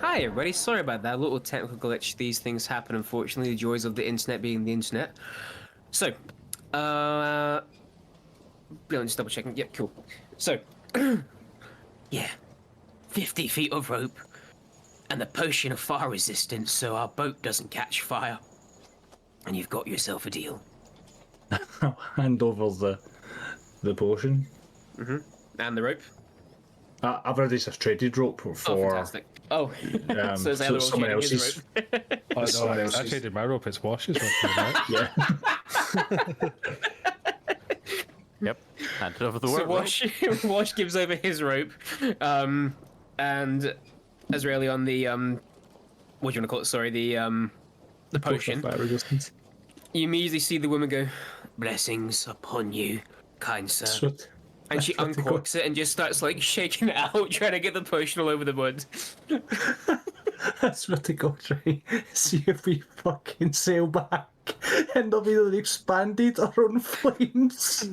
Hi everybody, sorry about that, a little technical glitch. These things happen, unfortunately, the joys of the internet being the internet. So, just double checking, yep, cool. So, yeah, 50 feet of rope, and the potion of fire resistance so our boat doesn't catch fire. And you've got yourself a deal. I'll hand over the potion. And the rope. I've already just traded rope for... Oh, fantastic. Oh, so is Ella someone trading his else's. rope? Oh, Someone no, else's. I traded my rope, it's Wash's rope. Right? Yeah. Yep. Handed over the So work. Wash gives over his rope, and Azraeli on the what do you want to call it? Sorry, the potion. Fire resistance. You immediately see the woman go, "Blessings upon you, kind sir." Sweet. And she uncorks it and just starts like shaking it out, trying to get the potion all over the wood. That's what to go try. See if we fucking sail back and they'll either expanded or on flames.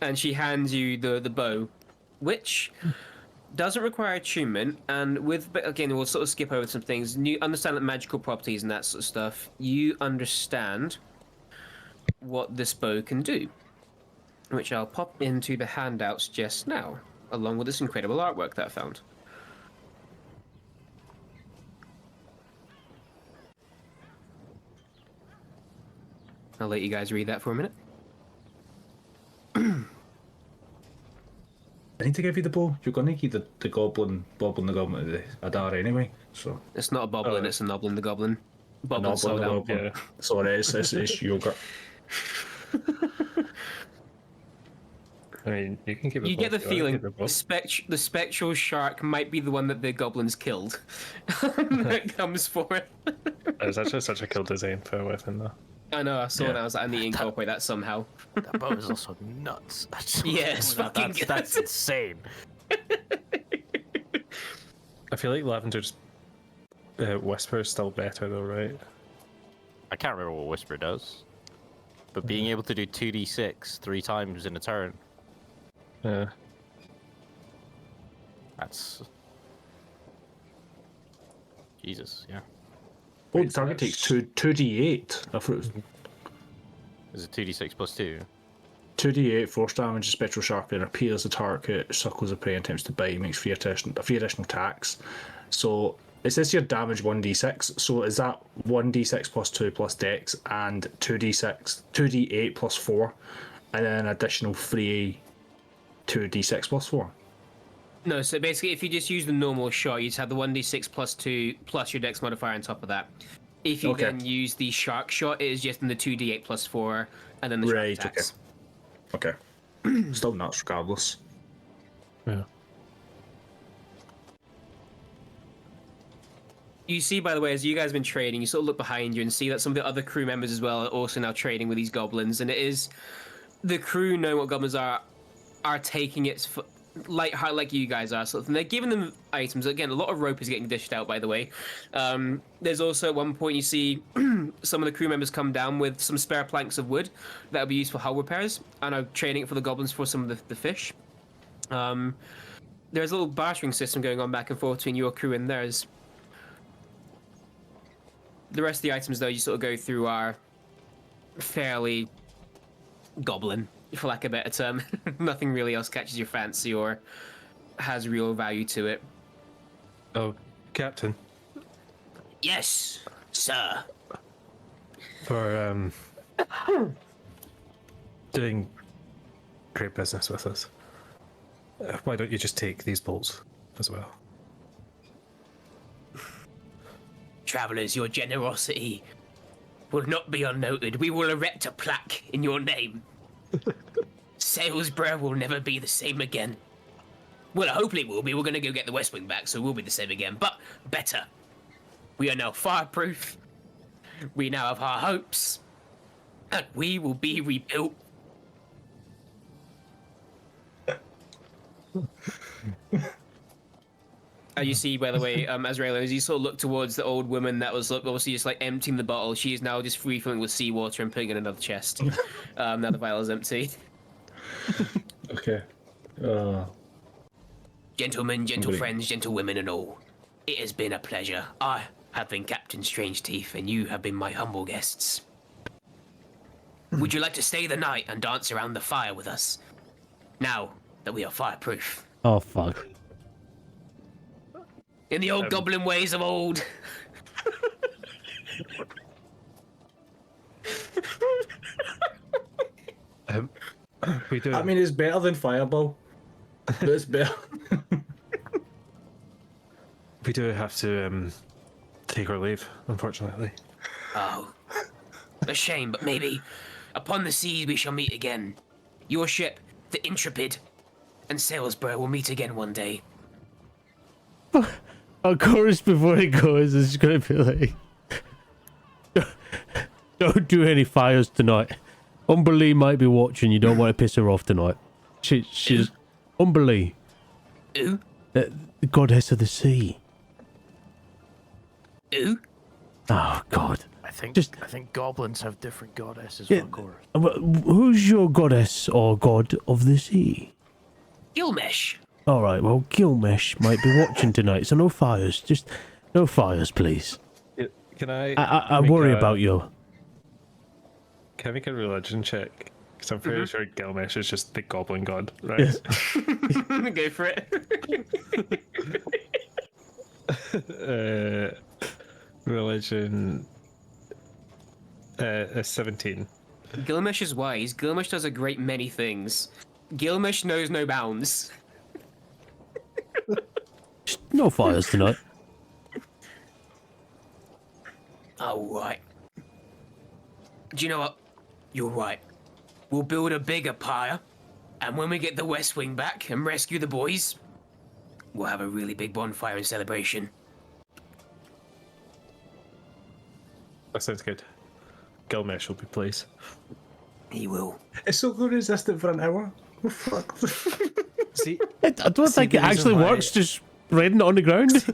And she hands you the bow, which doesn't require attunement, and again, we'll sort of skip over some things. You understand that magical properties and that sort of stuff. You understand what this bow can do, which I'll pop into the handouts just now, along with this incredible artwork that I found. I'll let you guys read that for a minute. I need to give you the bow. You're going to give the goblin, Boblin the Goblin, the Adar anyway. So It's not a boblin, it's a noblin the goblin. Boblin Noblin sold the out. Goblin. Yeah. Sorry, it's yogurt. I mean, you can keep it. You get the both, I feeling keep it both. the spectral shark might be the one that the goblins killed. That comes for it. It's actually such a cool design for a weapon, though. I know, I saw it and I was like, I need to incorporate that somehow. That bow is also nuts. Yeah, it's fucking good. That's insane. I feel like Lavender's Whisper is still better, though, right? I can't remember what Whisper does. But being able to do 2d6 3 times in a turn, Yeah. that's... Jesus, yeah. Oh, the target takes 2d8. I thought it was Is it 2d6 plus 2? 2d8 force damage, spectral shark, and appears the target, circles of prey, attempts to bite, makes 3 additional attacks. So, it says here damage 1d6, so is that 1d6 plus 2 plus dex, and 2d8 plus 4, and then an additional 2d6 plus 4? No, so basically if you just use the normal shot, you just have the 1d6 plus 2 plus your dex modifier on top of that. If you then use the shark shot, it is just in the 2d8 plus 4, and then the shark attacks. Okay. Still nuts regardless. Yeah. You see, by the way, as you guys have been trading, you sort of look behind you and see that some of the other crew members as well are also now trading with these goblins, and it is the crew know what goblins are taking it like you guys are, sort of, and they're giving them items. Again, a lot of rope is getting dished out, by the way. There's also at one point you see some of the crew members come down with some spare planks of wood that will be used for hull repairs, and are trading it for the goblins for some of the fish. There's a little bartering system going on back and forth between your crew and theirs. The rest of the items, though, you sort of go through are fairly goblin, for lack of a better term. Nothing really else catches your fancy or has real value to it. Oh, Captain, Yes, sir. for doing great business with us, why don't you just take these bolts as well? Travelers, your generosity will not be unnoted. We will erect a plaque in your name. Salesborough will never be the same again. Well, hopefully it will be. We're going to go get the West Wing back, so we'll be the same again. But better. We are now fireproof. We now have our hopes. and we will be rebuilt. You see, by the way, Azrael, as you sort of look towards the old woman that was obviously just like emptying the bottle, she is now just refilling with seawater and putting it in another chest. Now the vial is empty. Okay. Gentlemen, gentle friends, gentle women and all, it has been a pleasure. I have been Captain Strangeteeth, and you have been my humble guests. Would you like to stay the night and dance around the fire with us? Now that we are fireproof. Oh, fuck. In the old goblin ways of old. We do. I mean, it's better than Fireball. But it's better. We do have to take our leave, unfortunately. Oh, a shame, but maybe upon the seas we shall meet again. Your ship, the Intrepid, and Salesborough will meet again one day. Of course, before he goes, it's gonna be like, don't do any fires tonight. Umberlee might be watching. You don't want to piss her off tonight. She's Umberlee, Who? the goddess of the sea. Who? Oh God. I think Just- I think goblins have different goddesses. Yeah. For course. Who's your goddess or god of the sea? Gilmesh. All right. Well, Gilmesh might be watching tonight, so no fires. Just no fires, please. Can I? I make worry a- about you. Can I make a religion check? Because I'm pretty sure Gilgamesh is just the goblin god, right? Go for it. Religion. 17. Gilmesh is wise. Gilmesh does a great many things. Gilmesh knows no bounds. Just no fires tonight. Oh, right. Do you know what? You're right. We'll build a bigger pyre, and when we get the West Wing back and rescue the boys, we'll have a really big bonfire and celebration. That sounds good. Gilgamesh will be pleased. He will. It's so good resistant for an hour. Oh, fuck. See, I don't think the it actually reason why- works. Just spreading it on the ground.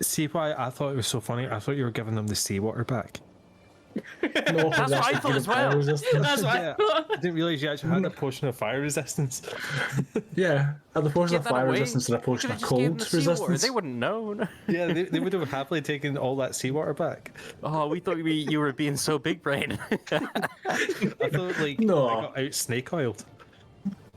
see why I thought it was so funny? I thought you were giving them the seawater back. No, That's what I thought as well. That's Yeah, what I didn't realise you actually had a potion of fire resistance. Yeah, and the potion Get of that fire away. resistance and a potion Could've of just gave them cold the seawater. resistance. They wouldn't know. Yeah, they would have happily taken all that seawater back. Oh, we thought you were being so big brain. I thought like No. I got out snake oiled.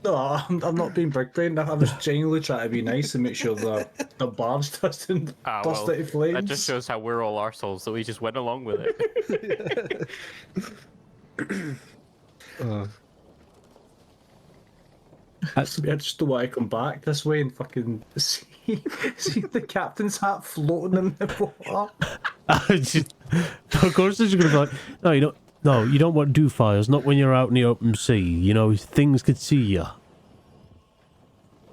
No, I'm not being big brained. I was genuinely trying to be nice and make sure the barge doesn't Ah, burst well, out of flames. that just shows how we're all arseholes, so we just went along with it. I just don't want to come back this way and fucking see the captain's hat floating in the water. Of course, they're just gonna be like, no, you don't. No, you don't want to do fires. Not when you're out in the open sea. You know, things could see you.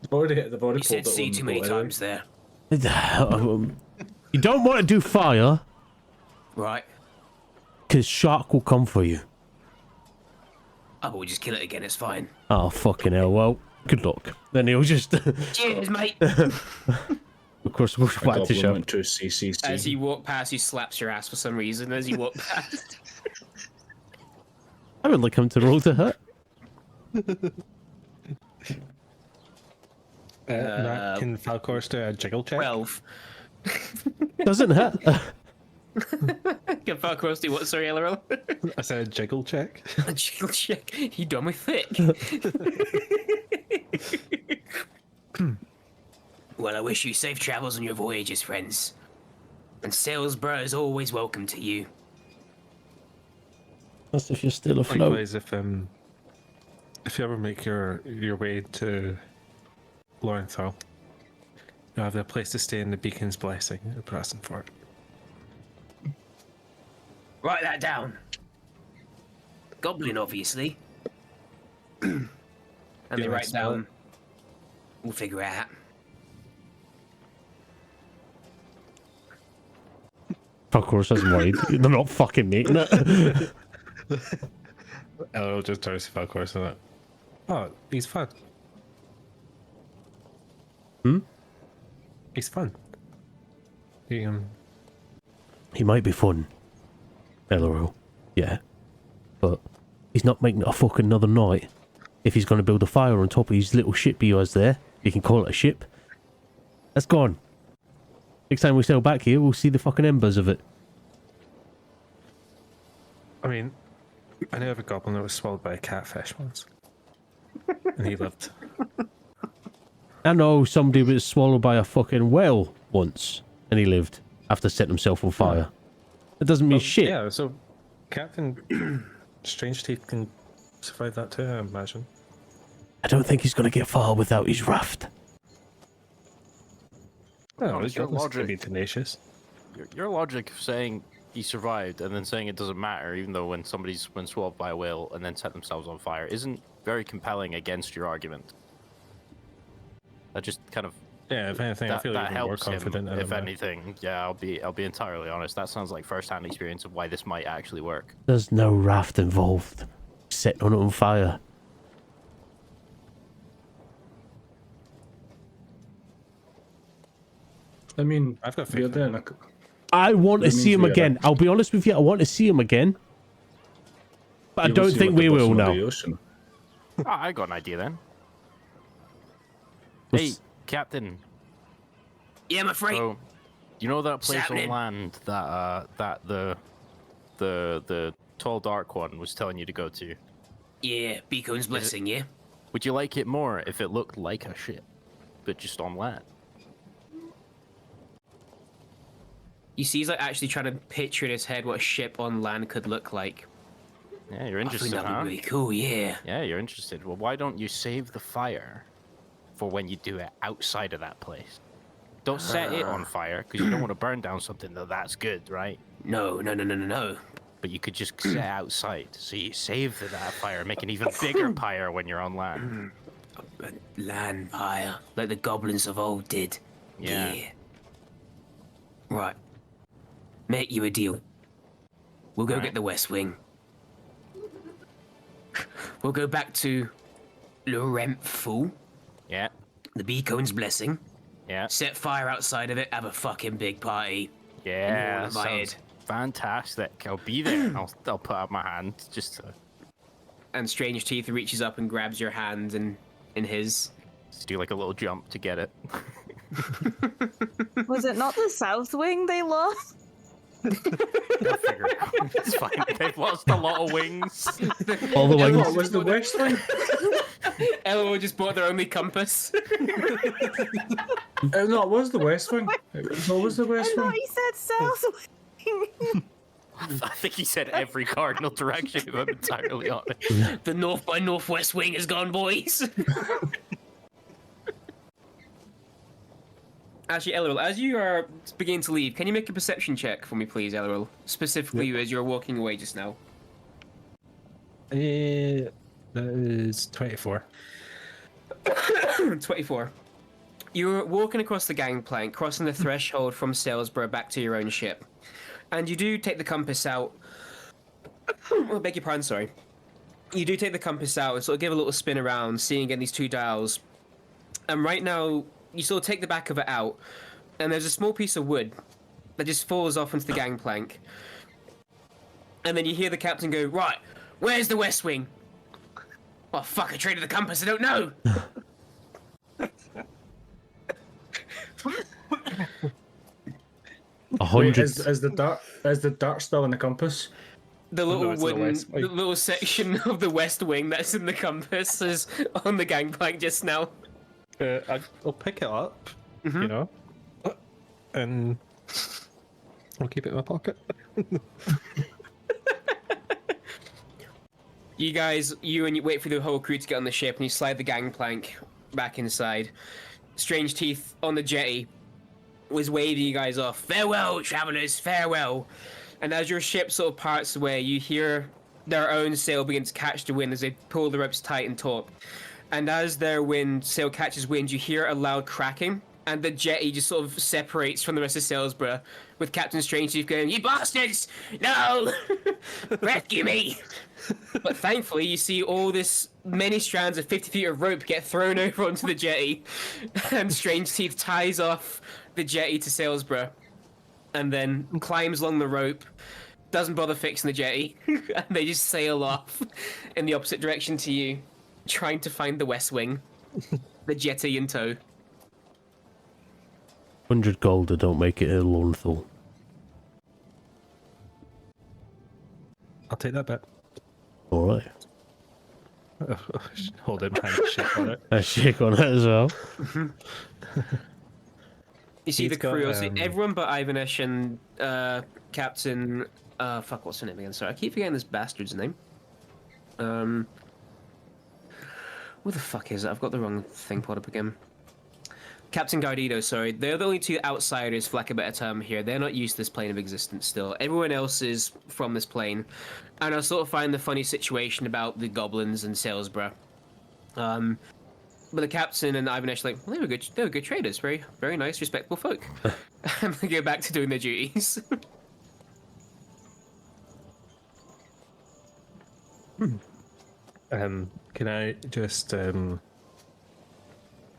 They've already You pulled said it see on too the many boat anyway. times there. You don't want to do fire, Right. because shark will come for you. Oh, but we'll just kill it again, it's fine. Oh, fucking hell. Well, good luck. Then he'll just... Cheers, mate! Of course, we'll back to Goblin shop. went to CCC. As you walk past, he slaps your ass for some reason as you walk past. I would like him to roll to hit. Matt, can Falcor do a jiggle check? 12. Doesn't hit. Can Falcor do what, sorry, LRL? I said a jiggle check. A jiggle check. You done with thick. Well, I wish you safe travels on your voyages, friends. And Salesborough is always welcome to you. That's if you're still afloat. Likewise, if you ever make your way to Lorenthal, you'll have a place to stay in the Beacon's Blessing at Preston Fort. Write that down. Goblin, obviously. And they Yeah, write spell down. We'll figure it out. Of course, I'm worried. They're not fucking making it. I'll just turn to Falcor and that. Oh, he's fun. He's fun. He might be fun. LOL. Yeah. But he's not making it a fucking another night. If he's going to build a fire on top of his little ship he has there, you can call it a ship. That's gone. Next time we sail back here, we'll see the fucking embers of it. I mean, I know of a goblin that was swallowed by a catfish once. And he lived. I know somebody was swallowed by a fucking whale once, and he lived after setting himself on fire. That doesn't mean shit. Yeah, so Captain Strange Teeth can survive that too, I imagine. I don't think he's going to get far without his raft. No, Your your logic logic- be tenacious. Your logic of saying he survived and then saying it doesn't matter, even though when somebody's been swallowed by a whale and then set themselves on fire, isn't very compelling against your argument. That just kind of Yeah, if anything, I that, feel that even more helps confident him. in If him. anything, yeah, I'll be entirely honest. That sounds like first-hand experience of why this might actually work. There's no raft involved. Setting it on fire. I mean, I've got we're faith. doing a, I want to That see means him we are again. I'll be honest with you, I want to see him again. But I you don't see think what the we will bottom of now. the ocean. I got an idea then. What's- Hey, Captain. Yeah, I'm afraid. So, you know that place on happening? land that the tall dark one was telling you to go to? Yeah, Beacon's blessing, yeah. Would you like it more if it looked like a ship, but just on land? You see, he's like actually trying to picture in his head what a ship on land could look like. Yeah, you're I think interested, that'd huh? be really cool, yeah. Yeah, you're interested. Well, why don't you save the fire for when you do it outside of that place? Don't set it on fire because you don't want to burn down something that's good, right? No. But you could just set it outside, so you save that fire, make an even bigger pyre when you're on land. A land fire, like the goblins of old did. Yeah. Right. Make you a deal. We'll go Right. get the West Wing. We'll go back to Laurent Fool, Yeah, the Beacon's blessing, yeah, set fire outside of it, have a fucking big party. yeah. all That invited. sounds fantastic. I'll be there. I'll put out my hand just to And Strange Teeth reaches up and grabs your hand in his. do like a little jump to get it. Was it not the South Wing they lost? They'll figure it out. It's fine. They've lost a lot of wings. All the What wings. was the West Wing? LO just bought their only compass. No, it was the West Wing. It was always the I West thought Wing. he said South Wing. I think he said every cardinal direction, if I'm entirely honest. The North by Northwest Wing is gone, boys. Actually, Elril, as you are beginning to leave, can you make a perception check for me, please, Elril? Specifically, you as you're walking away just now. That is 24. 24. You're walking across the gangplank, crossing the threshold from Salesborough back to your own ship. And you do take the compass out. Oh, beg your pardon, sorry. You do take the compass out and sort of give a little spin around, seeing again these two dials. And right now, you sort of take the back of it out, and there's a small piece of wood that just falls off into the gangplank. And then you hear the captain go, "Right, where's the West Wing?" "Oh, fuck, I traded the compass, I don't know." A Wait, hundred. is the dart still in the compass? The no, little it's the wooden, West Wing. the little section of the West Wing that's in the compass is on the gangplank just now. I'll pick it up, you know, and I'll keep it in my pocket. You guys, you wait for the whole crew to get on the ship, and you slide the gangplank back inside. Strange Teeth on the jetty was waving you guys off. "Farewell, travelers, farewell." And as your ship sort of parts away, you hear their own sail begin to catch the wind as they pull the ropes tight and taut. And as their sail catches wind, you hear a loud cracking and the jetty just sort of separates from the rest of Salesborough, with Captain Strangeteeth going, "You bastards! No! Rescue me!" But thankfully, you see all this many strands of 50 feet of rope get thrown over onto the jetty, and Strangeteeth ties off the jetty to Salesborough, and then climbs along the rope, doesn't bother fixing the jetty, and they just sail off in the opposite direction to you, trying to find the West Wing, the jetty in tow. 100 gold, I don't make it a Lowenthal. I'll take that bet. Alright. Hold it behind the shit on it. I shake on it as well. You see He's the crew, got, see everyone but Ivanish and Captain... fuck, what's her name again? Sorry, I keep forgetting this bastard's name. What the fuck is it? I've got the wrong thing pulled up again. Captain Gardido, sorry. They're the only two outsiders, for lack of a better term here. They're not used to this plane of existence still. Everyone else is from this plane. And I sort of find the funny situation about the goblins and Salesborough. But the captain and Ivanish like, well, they were good traders. Very, very nice, respectable folk. And they go back to doing their duties. Can I just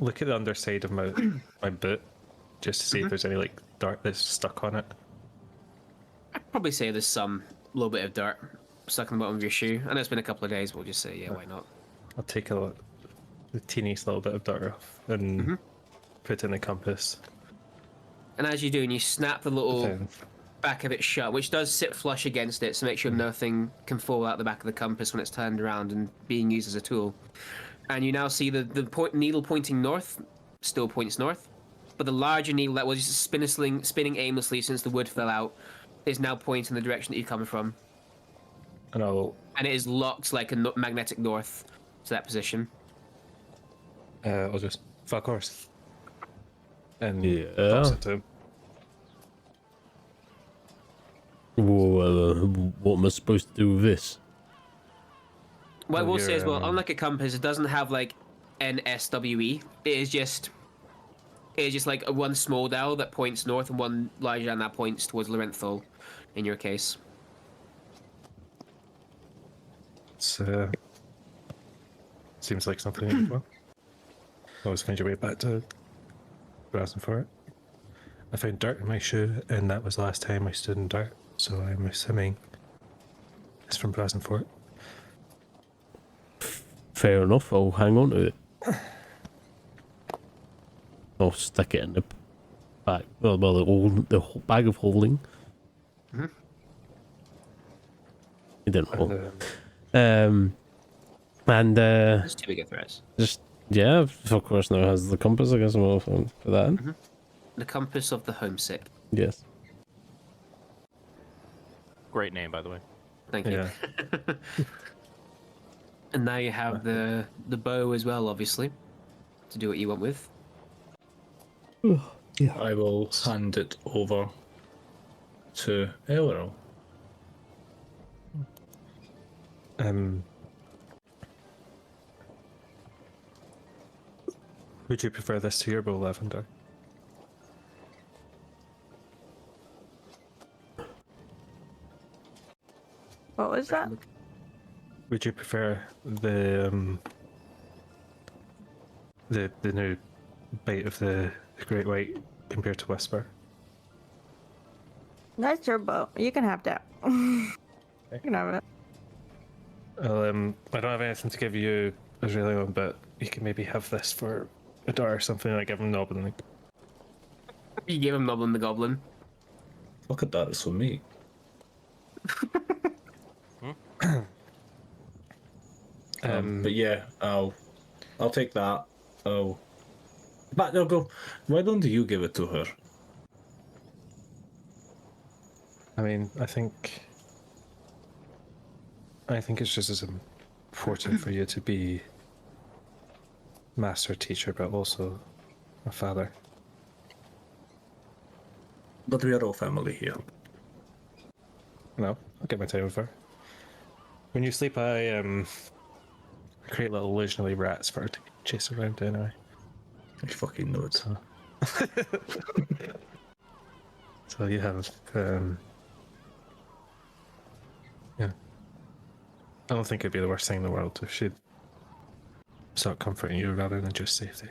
look at the underside of my boot just to see if there's any like dirt that's stuck on it? I'd probably say there's some little bit of dirt stuck in the bottom of your shoe. I know it's been a couple of days, but we'll just say, yeah, why not? I'll take the teeniest little bit of dirt off and put it in the compass. And as you do, and you snap the little Then- back of it shut, which does sit flush against it, so make sure nothing can fall out the back of the compass when it's turned around and being used as a tool. And you now see the needle pointing north still points north, but the larger needle that was just spinning aimlessly since the wood fell out is now pointing the direction that you come from. And And it is locked like a magnetic north to that position. I'll just fuck course. And Yeah. toss it to him. What am I supposed to do with this? What I will Well, say as well, you're, unlike a compass, it doesn't have like an SWE. It is just like a one small dial that points north and one larger dial that points towards Lorenthal, in your case. It's seems like something as well. Always find your way back to browsing for it. I found dirt in my shoe, and that was the last time I stood in dirt, so I'm assuming it's from browsing for it. Fair enough, I'll hang on to it. I'll stick it in the bag, well, the bag of holding. It didn't hold. And There's two bigger threats. just, yeah, of course now has the compass, I guess I'll put that in. The compass of the homesick. Yes. Great name, by the way. Thank you. Yeah. And now you have the bow as well, obviously, to do what you want with. I will hand it over to Elro. Would you prefer this to your bow, Lavender? What was that? Would you prefer the new bite of the Great White compared to Whisper? That's your boat. You can have that. You can have it. Well, I don't have anything to give you as really one, but you can maybe have this for a dollar or something. Like give him Noblin. Like, You give him Noblin the Goblin. Look at that, it's for me. But yeah, I'll take that. But I'll go. Why don't you give it to her? I mean, I think it's just as important for you to be master teacher, but also a father. But we are all family here. No, I'll get my time with her. When you sleep, I create little illusionary rats for her to chase around anyway. I fucking know it. So So you have, yeah. I don't think it'd be the worst thing in the world if she'd start comforting you rather than just safety.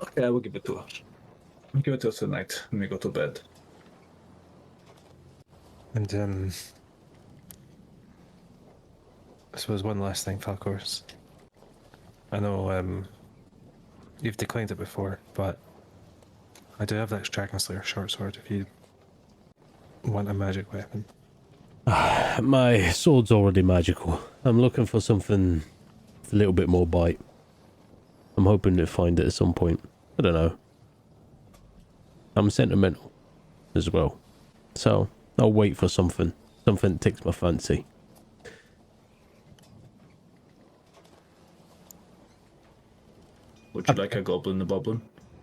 Okay, I will give it to her. I'll give it to her tonight when we go to bed. And I suppose one last thing, Falcors. I know you've declined it before, but I do have that Dragon Slayer short sword if you want a magic weapon. My sword's already magical. I'm looking for something with a little bit more bite. I'm hoping to find it at some point. I don't know. I'm sentimental as well. So, I'll wait for something. Something that takes my fancy. Would you like a goblin the boblin?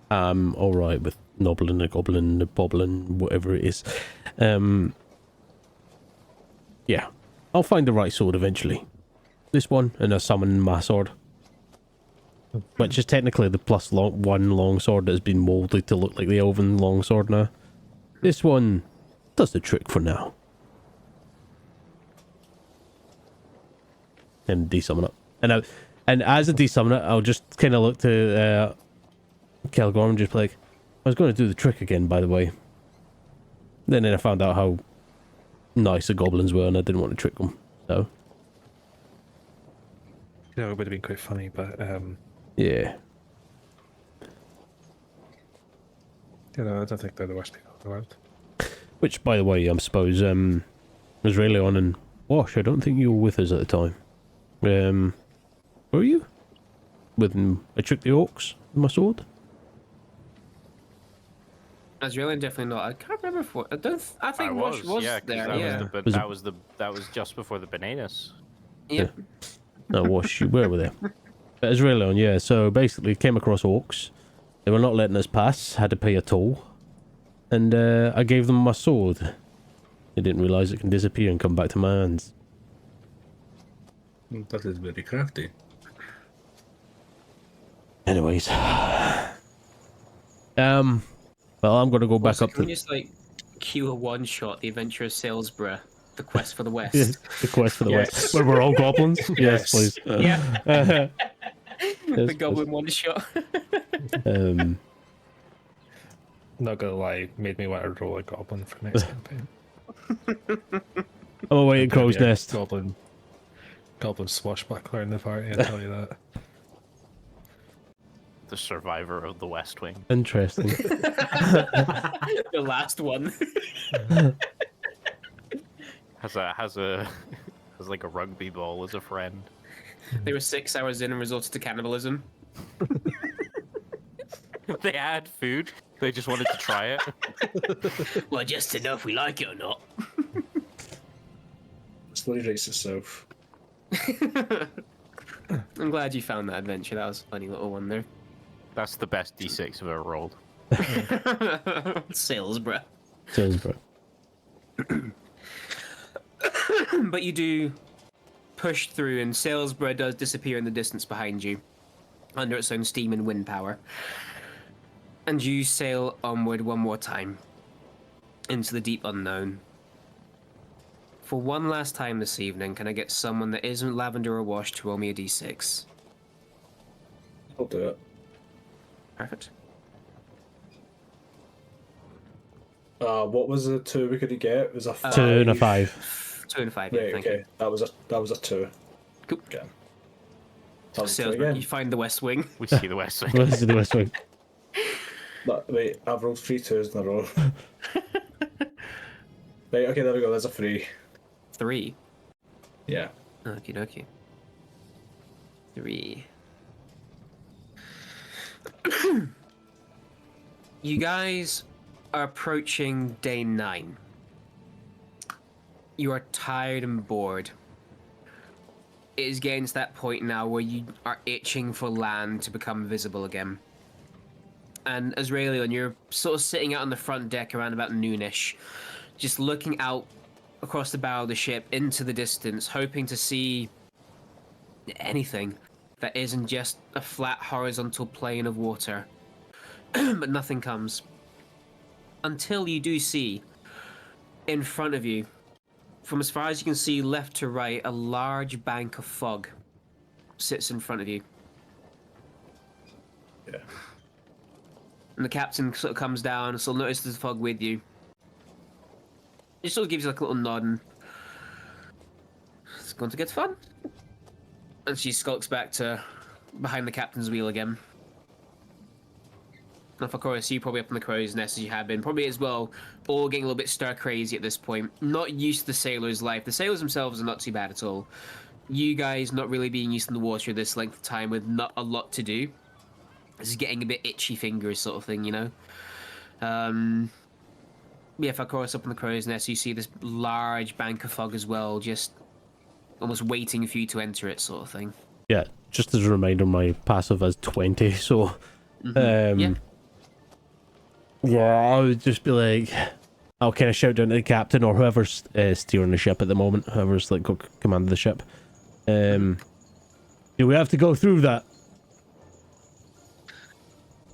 I'm alright with nobbling, a goblin, a boblin, whatever it is. Yeah. I'll find the right sword eventually. This one, and a summon my sword. Which is technically the +1 longsword that has been molded to look like the elven longsword now. This one does the trick for now. And desummon it. And as a desummoner, I'll just kind of look to Kelgorm and just be like, I was going to do the trick again, by the way. Then I found out how nice the goblins were, and I didn't want to trick them. So, You know, it would have been quite funny, but yeah. you know, I don't think they're the worst people in the world. Which, by the way, I suppose, Israelion and Wash, I don't think you were with us at the time. Were you? With I tricked the orcs with my sword? Australian definitely not. I can't remember if I don't. I think Wash was yeah, 'cause there. that Yeah. that was just before the bananas. Yeah. No, Wash, you were there. But Israelion, yeah, so basically came across orcs. They were not letting us pass, had to pay a toll. And I gave them my sword. They didn't realise it can disappear and come back to my hands. That is very crafty. Anyways. Well, I'm going to go back Also, up can to... we just like cue a one-shot, the Adventure of Salesborough, the quest for the West? Yes, the quest for the Yes. West. Where we're all goblins? Yes, Yes. please. Yeah. Yes, The Goblin one-shot. Not gonna lie, made me want to roll a goblin for next campaign. I'm away at Gonna Crow's be a Nest. Goblin swashbuckler in the party, I tell you that. The survivor of the West Wing. Interesting. The last one. Has like a rugby ball as a friend. They were 6 hours in and resorted to cannibalism. They had food. They just wanted to try it. Well, just to know if we like it or not. Slowly rates itself. I'm glad you found that adventure. That was a funny little one there. That's the best D6 I've ever rolled. Salesborough. Salesborough. But you do push through, and Salesborough does disappear in the distance behind you, under its own steam and wind power. And you sail onward one more time, into the deep unknown. For one last time this evening, can I get someone that isn't Lavender or Wash to roll me a d6? I'll do it. Perfect. What was the 2 we could get? It was a 5. 2 and a 5. 2 and a 5, yeah, Right, thank okay. you. That was a 2. Cool. Okay. That was a 2 Salesborough, again. you find the West Wing. We see the West Wing. This is the West Wing. But, wait, I've rolled 3 2s in a row. Right, okay, there we go. There's a 3. 3. Yeah. Okie dokie. 3. You guys are approaching day 9. You are tired and bored. It is getting to that point now where you are itching for land to become visible again. And Azraelion, you're sort of sitting out on the front deck around about noonish, just looking out across the bow of the ship into the distance, hoping to see anything. that isn't just a flat horizontal plane of water. But nothing comes. Until you do see, in front of you, from as far as you can see left to right, a large bank of fog sits in front of you. Yeah. And the captain sort of comes down and sort of notices the fog with you. He sort of gives you like a little nod and it's going to get fun. And she skulks back to behind the captain's wheel again. And of course, you probably up in the crow's nest as you have been. Probably as well, all getting a little bit stir crazy at this point. Not used to the sailor's life. The sailors themselves are not too bad at all. You guys not really being used to the water this length of time with not a lot to do. This is getting a bit itchy fingers sort of thing, you know? Yeah, of course, up in the crow's nest, you see this large bank of fog as well, just almost waiting for you to enter it sort of thing. Yeah, just as a reminder, my passive is 20, so... Yeah. Yeah, I would just be like... I'll kind of shout down to the captain or whoever's steering the ship at the moment, whoever's like commanding the ship. Do we have to go through that?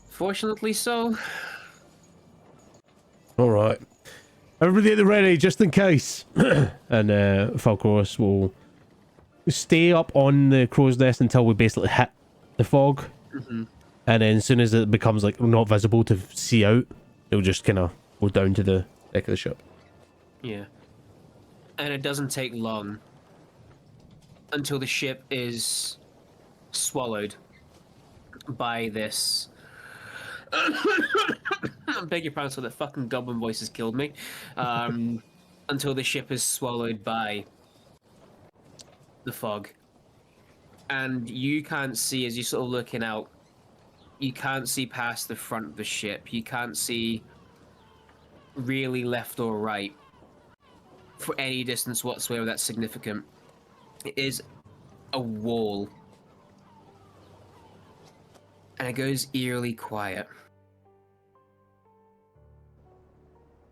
Fortunately so. Alright. Everybody at the ready, just in case. And Falcoros will stay up on the crow's nest until we basically hit the fog. And then as soon as it becomes like not visible to see out, it'll just kind of go down to the deck of the ship. Yeah. And it doesn't take long until the ship is swallowed by this... I beg your pardon, so the fucking goblin voice has killed me. Until the ship is swallowed by the fog. And you can't see, as you're sort of looking out, you can't see past the front of the ship. You can't see really left or right for any distance whatsoever that's significant. It is a wall. And it goes eerily quiet.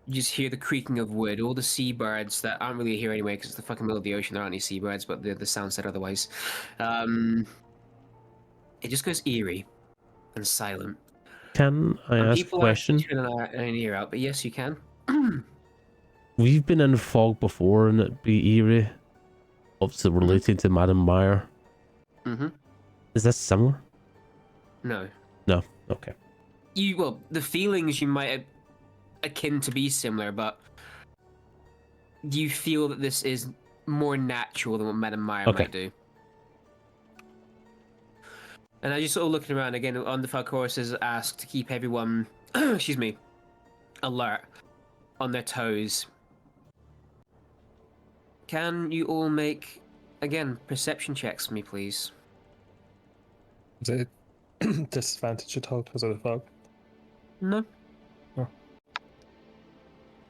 You just hear the creaking of wood, all the seabirds that aren't really here anyway because it's the fucking middle of the ocean, there aren't any seabirds, but the sound said otherwise. It just goes eerie and silent. Can I And ask a people question? are tuning an ear out, but yes, you can. We've been in fog before and it'd be eerie. Obviously related to Madame Meyer. Is this similar? No. No. Okay. Well, the feelings you might have akin to be similar, but do you feel that this is more natural than what Madame Meyer might do? And as you're sort of looking around again, on the Falcoros is asked to keep everyone, excuse me, alert, on their toes. Can you all make, again, perception checks for me, please? Is it disadvantage at all because of the fog? No. Oh.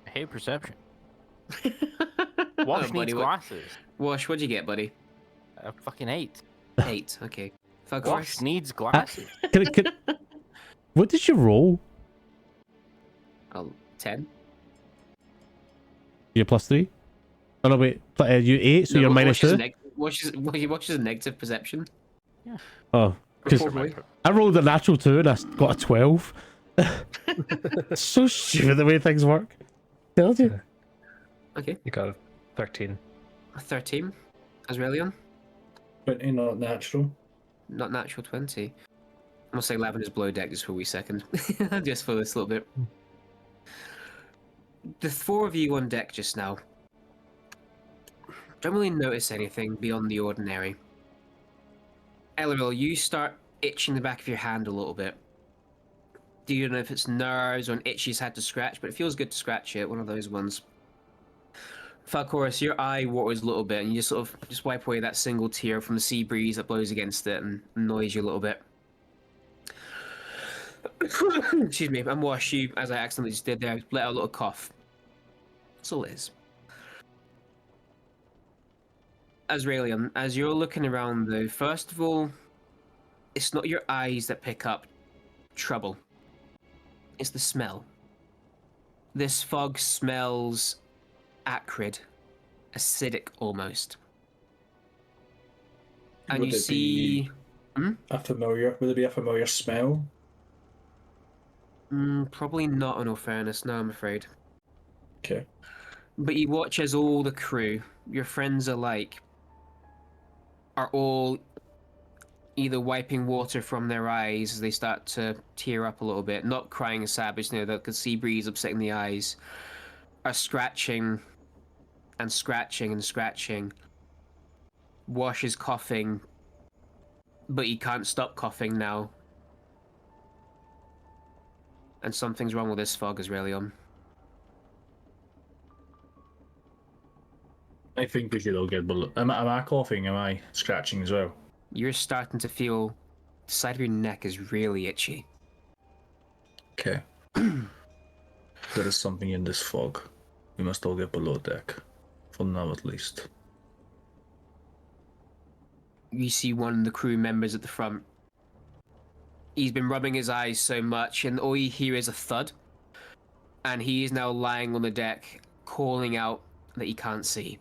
I hate perception. Buddy, Wash needs glasses. Wash, what'd you get, buddy? I fucking 8. 8, okay. Falcoros? Wash needs glasses. What did you roll? Oh, 10. You're +3? Oh no, wait. You 8, so No, you're -2? Wash is a negative perception. Yeah. Oh. Because I rolled a natural 2 and I got a 12. So stupid the way things work. Told you. Okay. You got a 13. A 13. Asrelion? 20, not natural. Not natural 20. I'm gonna say Lavender's below deck just for a wee second. Just for this little bit. The 4 of you on deck just now don't really notice anything beyond the ordinary. Elleril, you start itching the back of your hand a little bit. Do you know if it's nerves or an itch you've had to scratch, but it feels good to scratch it, one of those ones. Falcoros, your eye waters a little bit, and you just sort of just wipe away that single tear from the sea breeze that blows against it and annoys you a little bit. Excuse me, and Wash, you, as I accidentally just did there, let out a little cough. That's all it is. Asrelion, as you're looking around though, first of all, it's not your eyes that pick up trouble. It's the smell. This fog smells acrid, acidic almost. And Would you it see... be A familiar? Would it be a familiar smell? Probably not, in all fairness. No, I'm afraid. Okay. But you watch as all the crew, your friends alike, are all either wiping water from their eyes as they start to tear up a little bit, not crying a savage, you know, the sea breeze upsetting the eyes, are scratching and scratching and scratching. Wash is coughing, but he can't stop coughing now. And something's wrong with this fog, Aurelion. I think we should all get below. Am I coughing? Am I scratching as well? You're starting to feel the side of your neck is really itchy. Okay. There is something in this fog. We must all get below deck. For now, at least. You see one of the crew members at the front. He's been rubbing his eyes so much, and all you hear is a thud. And he is now lying on the deck, calling out that he can't see.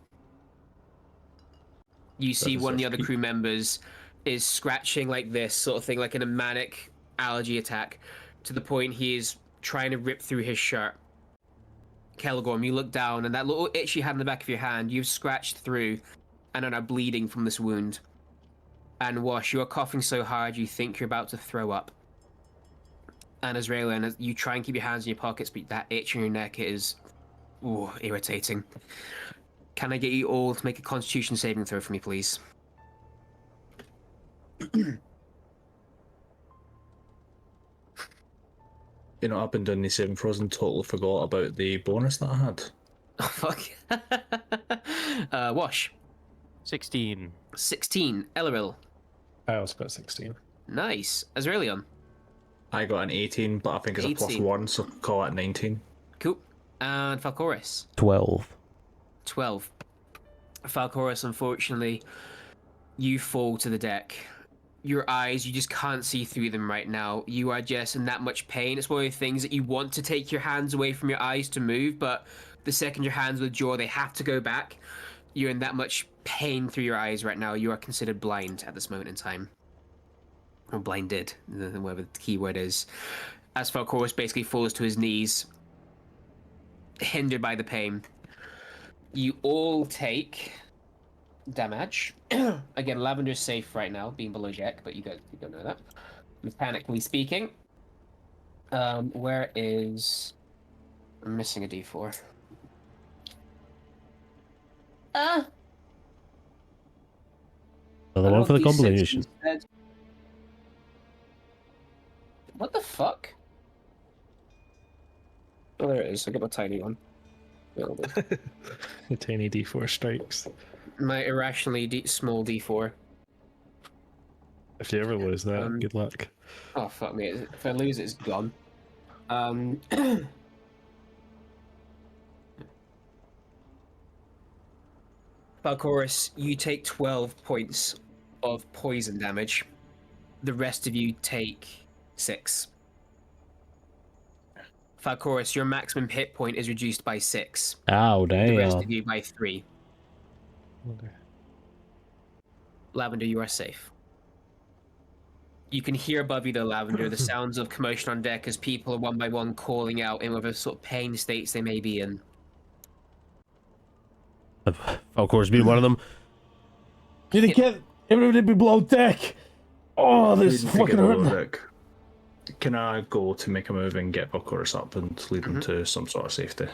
You see one of the other crew members is scratching like this, sort of thing, like in a manic allergy attack, to the point he is trying to rip through his shirt. Kelgorm, you look down, and that little itch you had in the back of your hand, you've scratched through and are now bleeding from this wound. And Wash, you are coughing so hard you think you're about to throw up. And Azraelian, you try and keep your hands in your pockets, but that itch in your neck is irritating. Can I get you all to make a Constitution saving throw for me, please? You know, I've been doing these 7 throws and totally forgot about the bonus that I had. Oh, fuck. Wash. 16. 16. Elleril. I also got 16. Nice. Azraelion. I got an 18, but I think it's a 18. +1, so call it 19. Cool. And Falcoris. 12. 12. Falcoris, unfortunately, you fall to the deck. Your eyes, you just can't see through them right now. You are just in that much pain. It's one of the things that you want to take your hands away from your eyes to move, but the second your hands withdraw, they have to go back. You're in that much pain through your eyes right now. You are considered blind at this moment in time. Or blinded, whatever the key word is. As Falcoris basically falls to his knees, hindered by the pain. You all take damage. Again, Lavender's safe right now, being below Jack, but you don't know that. Mechanically speaking. Where is... I'm missing a d4. Another one for the D6 combination. instead. What the fuck? Oh, there it is. I got my tiny one. The tiny D4 strikes. My irrationally small d4. If you ever lose that, good luck. Oh, fuck me. If I lose it, it's gone. Falcoris, you take 12 points of poison damage. The rest of you take 6. Falcoris, your maximum hit point is reduced by 6. Ow, The rest of damn. you by 3. Okay. Lavender, you are safe. You can hear above you, though, Lavender, the sounds of commotion on deck as people are one by one calling out in whatever sort of pain states they may be in. Of course, being one of them. Did it get everybody be below deck? Oh, this Didn't fucking get below hurt. deck. Can I go to make a move and get Valcoris up and lead him to some sort of safety?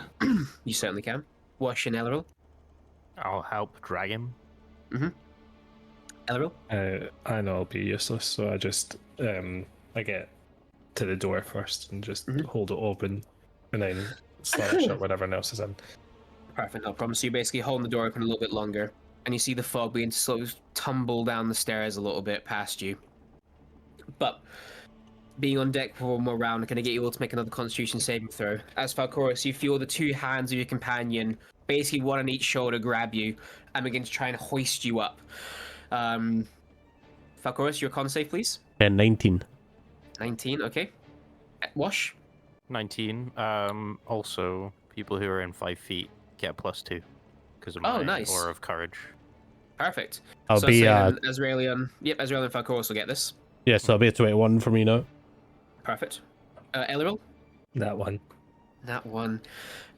You certainly can. Wash and Elleril. I'll help drag him. Elleril? I know I'll be useless, so I just I get to the door first and just hold it open, and then slam it shut when everyone else is in. Perfect, no problem. So you're basically holding the door open a little bit longer, and you see the fog beginning to sort of tumble down the stairs a little bit past you. But being on deck for one more round, I'm going to get you all to make another Constitution saving throw. As Falcoris, you feel the 2 hands of your companion, basically one on each shoulder, grab you and begin to try and hoist you up. Falcoris, your con save, please. And 19. 19, okay. Wash? 19. Also, people who are in 5 feet get a +2 because of my nice. Aura of Courage. Perfect. I'll so be, Azraelian and Falcoris will get this. Yeah, so I'll be a 21 from you now. Perfect. Eliril? That one. That one.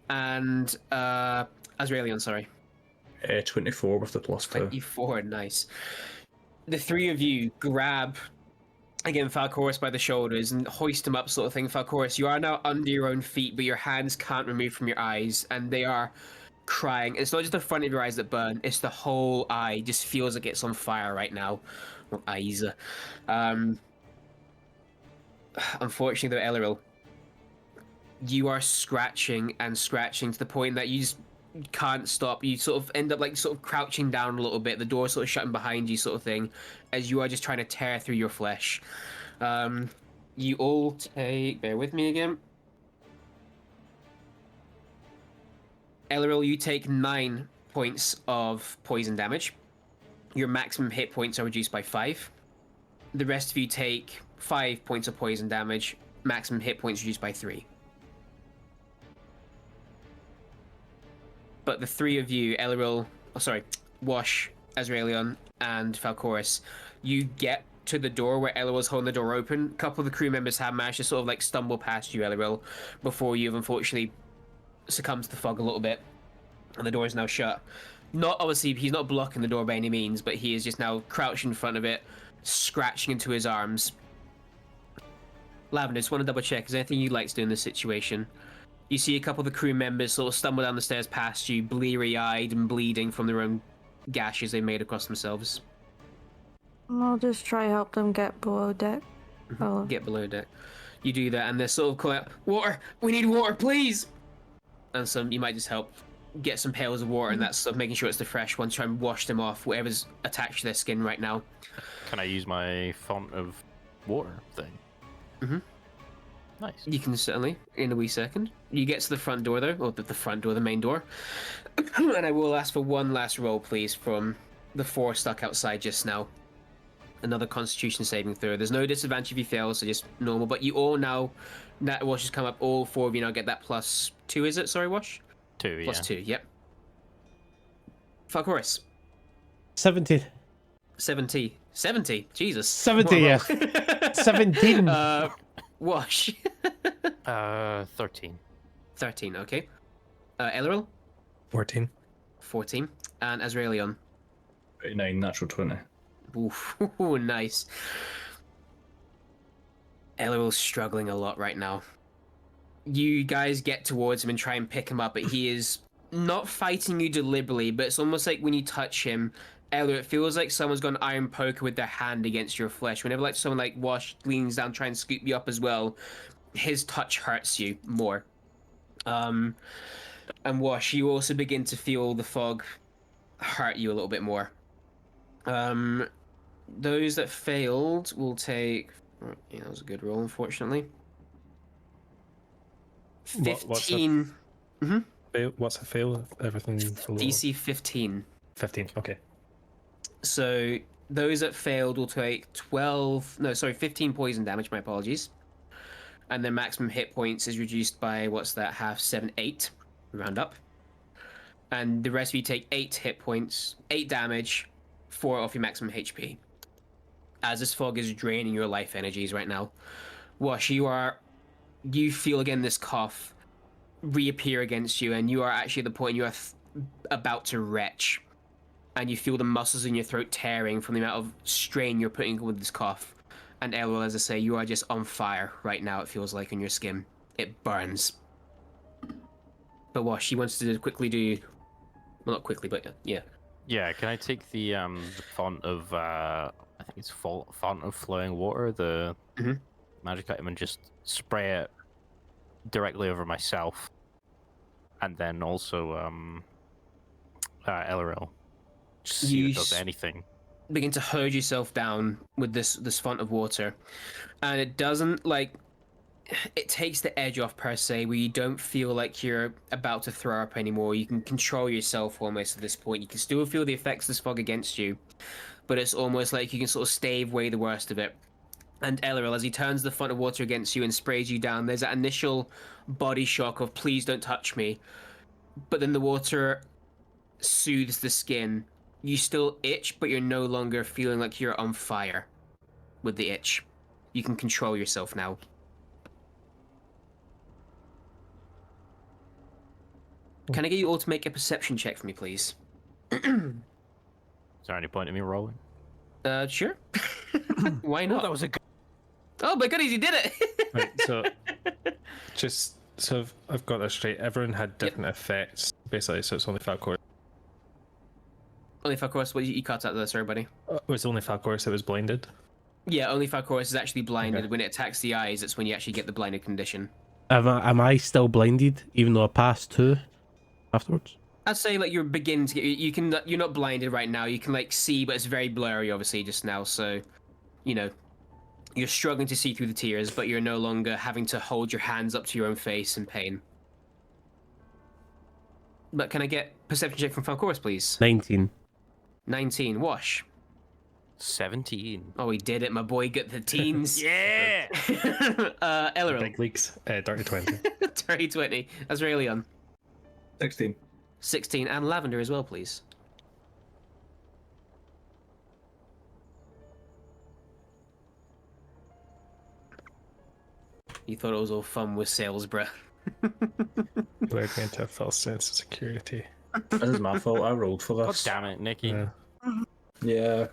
And Azraelian, sorry. 24 with the +2. 24, nice. The three of you grab, again, Falcoris by the shoulders and hoist him up, sort of thing. Falcoris, you are now under your own feet, but your hands can't remove from your eyes, and they are crying. It's not just the front of your eyes that burn, it's the whole eye. Just feels like it's on fire right now. Well, eyes. Unfortunately, though, Eliril, you are scratching and scratching to the point that you just can't stop. You sort of end up like sort of crouching down a little bit, the door sort of shutting behind you, sort of thing, as you are just trying to tear through your flesh. You all take, bear with me again. Eliril, you take 9 points of poison damage. Your maximum hit points are reduced by 5. The rest of you take 5 points of poison damage. Maximum hit points reduced by 3. But the three of you, Eliril, Wash, Azraelion, and Falcoris, you get to the door where Eliril's holding the door open. A couple of the crew members have managed to sort of like stumble past you, Eliril, before you've unfortunately succumbed to the fog a little bit, and the door is now shut. Not obviously, he's not blocking the door by any means, but he is just now crouched in front of it, scratching into his arms. Lavender, just want to double check, is there anything you'd like to do in this situation? You see a couple of the crew members sort of stumble down the stairs past you, bleary-eyed and bleeding from their own gashes they made across themselves. I'll just try help them get below deck. Oh. Get below deck. You do that, and they're sort of calling out, "Water! We need water, please!" And you might just help get some pails of water, and that's sort of making sure it's the fresh ones, try and wash them off, whatever's attached to their skin right now. Can I use my font of water thing? Mm-hmm. Nice. You can certainly, in a wee second. You get to the front door, though, or the front door, the main door. And I will ask for one last roll, please, from the 4 stuck outside just now. Another Constitution saving throw. There's no disadvantage if you fail, so just normal. But you all now, that Wash has come up, all 4 of you now get that +2, is it? Sorry, Wash? 2, yeah. +2, yep. Falcoris. 70. 70. 70? Jesus. 70, yes. 17. Wash. 13. 13, okay. Eliril? 14. 14. And Azraelion? 9, natural 20. Oof, nice. Eliril's struggling a lot right now. You guys get towards him and try and pick him up, but he is not fighting you deliberately, but it's almost like when you touch him, Eliril, it feels like someone's got an iron poker with their hand against your flesh. Whenever like someone like Wash leans down, try and scoop you up as well, his touch hurts you more. And Wash, you also begin to feel the fog hurt you a little bit more. Those that failed will take... Yeah, that was a good roll, unfortunately. 15... What's a fail? Everything below? DC 15. 15, okay. So those that failed will take 15 poison damage, my apologies. And their maximum hit points is reduced by, what's that, half, 7, 8, round up. And the rest of you take 8 hit points, 8 damage, 4 off your maximum HP. As this fog is draining your life energies right now. Wash, you feel again this cough reappear against you, and you are actually at the point you are about to retch. And you feel the muscles in your throat tearing from the amount of strain you're putting with this cough. And Eliril, as I say, you are just on fire right now, it feels like, on your skin. It burns. But Wash, he wants to quickly do... Well, not quickly, but yeah. Yeah, can I take the font of... I think it's font of flowing water, the magic item, and just spray it directly over myself. And then also Eliril. Just see if it does anything. Begin to herd yourself down with this font of water, and it doesn't it takes the edge off per se, where you don't feel like you're about to throw up anymore. You can control yourself almost at this point. You can still feel the effects of this fog against you, but it's almost like you can sort of stave away the worst of it. And Eliril, as he turns the font of water against you and sprays you down, there's that initial body shock of please don't touch me, but then the water soothes the skin. You still itch, but you're no longer feeling like you're on fire. with the itch. You can control yourself now. Can I get you all to make a perception check for me, please? Is there any point in me rolling? Sure. Why Oh, not? that was a good. Oh my goodness, you did it! Right, so just so I've got this straight. Everyone had different effects, basically. So it's only Falcor. Only Falcoris, what you cut out there, sorry, buddy. It was only Falcoris that was blinded. Yeah, only Falcoris is actually blinded. Okay. When it attacks the eyes, it's when you actually get the blinded condition. Am I still blinded, even though I passed 2 afterwards? I'd say like you're beginning to get. You're not blinded right now. You can like see, but it's very blurry, obviously, just now. So, you know, you're struggling to see through the tears, but you're no longer having to hold your hands up to your own face in pain. But can I get perception check from Falcoris, please? 19. 19. Wash. 17. Oh, he did it. My boy got the teens. Yeah. Ellery. Big leaks. Dirty 20. Dirty 20. Azraelion. 16. 16. And Lavender as well, please. You thought it was all fun with sales, bruh. Lured me into a false sense of security. This is my fault. I rolled for God this. damn it, Nikki. Yeah. Yeah.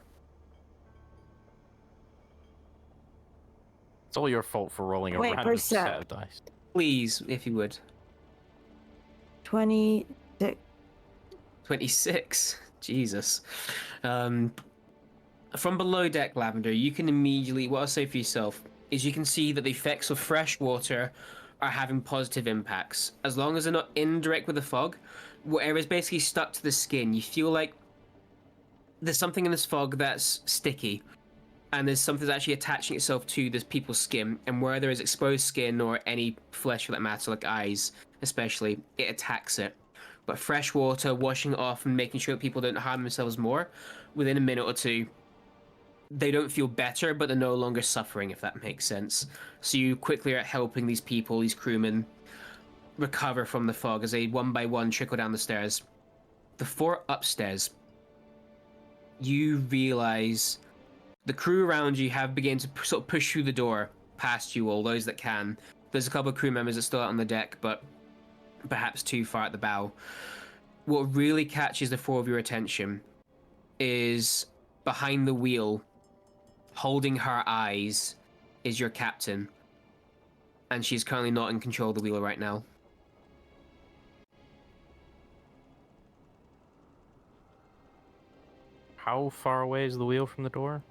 It's all your fault for rolling a Wait, random percent. set of dice. Please, if you would. 26. 26. Jesus. From below deck, Lavender, you can immediately, what I'll say for yourself, is you can see that the effects of fresh water are having positive impacts. As long as they're not indirect with the fog, whatever is basically stuck to the skin, you feel like there's something in this fog that's sticky, and there's something that's actually attaching itself to this people's skin, and where there is exposed skin or any flesh for that matter, like eyes especially, it attacks it. But fresh water, washing it off and making sure that people don't harm themselves more, within a minute or two, they don't feel better, but they're no longer suffering, if that makes sense. So you quickly are helping these people, these crewmen, recover from the fog as they one by one trickle down the stairs. The 4 upstairs, you realize the crew around you have begun to sort of push through the door past you all, those that can. There's a couple of crew members that are still out on the deck, but perhaps too far at the bow. What really catches the 4 of your attention is behind the wheel, holding her eyes, is your captain. And she's currently not in control of the wheel right now. How far away is the wheel from the door?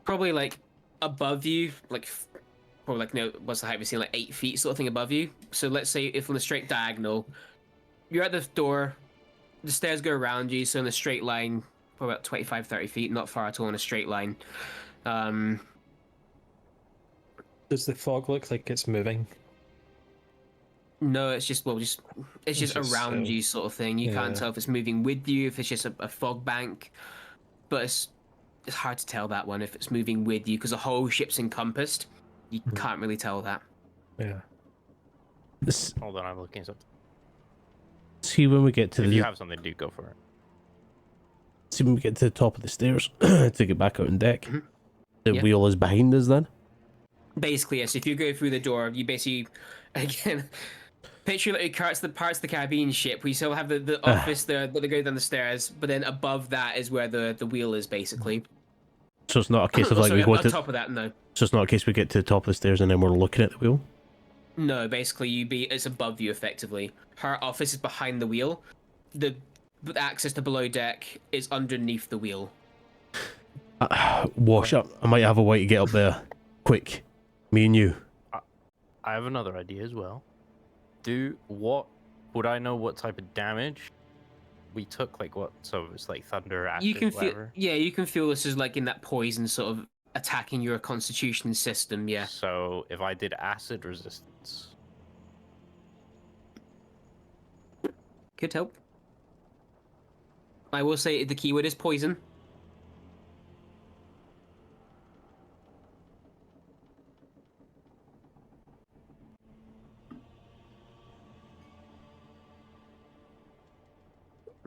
Probably like above you, like probably like, no, what's the height we've seen, like 8 feet sort of thing above you. So let's say if on a straight diagonal, you're at the door, the stairs go around you, so in a straight line, probably about 25, 30 feet, not far at all in a straight line. Does the fog look like it's moving? No, it's just, well, it's just around you sort of thing. You can't yeah. tell if it's moving with you, if it's just a fog bank. But it's hard to tell that one, if it's moving with you, because the whole ship's encompassed. You can't really tell that. Yeah. Hold on, I'm looking at something. See when we get to If the you have something, do go for it. see when we get to the top of the stairs to get back out on deck. The Yeah. wheel is behind us then. Basically, yes. If you go through the door, you basically, again, picture like parts of the Caribbean ship. We still have the office there that they go down the stairs, but then above that is where the wheel is basically. So it's not a case of like Sorry, we go on to. top of that, no. So it's not a case we get to the top of the stairs and then we're looking at the wheel. No, basically it's above you effectively. Her office is behind the wheel. The access to below deck is underneath the wheel. Wash up. I might have a way to get up there. Quick. Me and you. I have another idea as well. Would I know what type of damage we took? Like what? So it's like thunder, acid, You can feel, whatever. yeah, you can feel this is like in that poison sort of attacking your constitution system. Yeah. So if I did acid resistance, Could help. I will say the keyword is poison.